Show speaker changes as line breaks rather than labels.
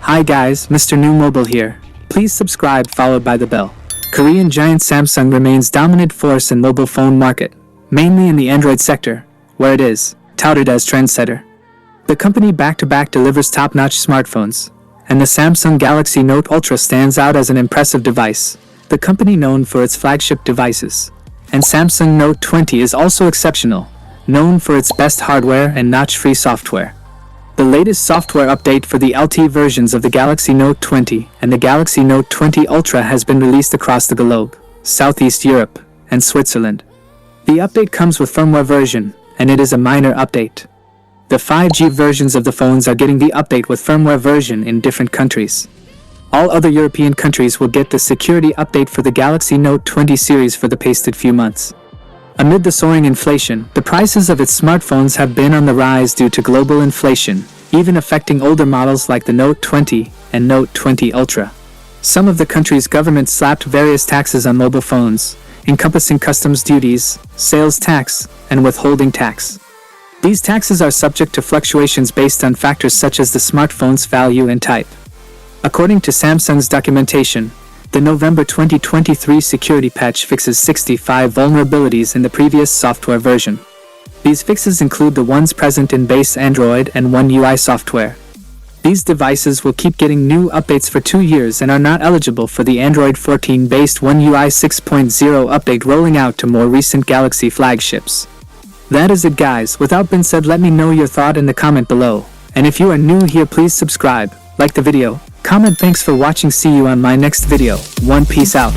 Hi guys, Mrnewmobile here. Please subscribe followed by the bell. Korean giant Samsung remains dominant force in mobile phone market, mainly in the Android sector, where it is touted as trendsetter. The company back-to-back delivers top-notch smartphones, and the Samsung Galaxy Note Ultra stands out as an impressive device, the company known for its flagship devices. And Samsung Note 20 is also exceptional, known for its best hardware and notch-free software. The latest software update for the LT versions of the Galaxy Note 20 and the Galaxy Note 20 Ultra has been released across the globe, Southeast Europe, and Switzerland. The update comes with firmware version, and it is a minor update. The 5G versions of the phones are getting the update with firmware version in different countries. All other European countries will get the security update for the Galaxy Note 20 series for the past few months. Amid the soaring inflation, the prices of its smartphones have been on the rise due to global inflation, even affecting older models like the Note 20 and Note 20 Ultra. Some of the country's government slapped various taxes on mobile phones, encompassing customs duties, sales tax, and withholding tax. These taxes are subject to fluctuations based on factors such as the smartphone's value and type. According to Samsung's documentation, the November 2023 security patch fixes 65 vulnerabilities in the previous software version. These fixes include the ones present in base Android and One UI software. These devices will keep getting new updates for 2 years and are not eligible for the Android 14-based One UI 6.0 update rolling out to more recent Galaxy flagships. That is it guys, without being said, let me know your thought in the comment below. And if you are new here, please subscribe, like the video, comment. Thanks for watching, see you on my next video. Peace out.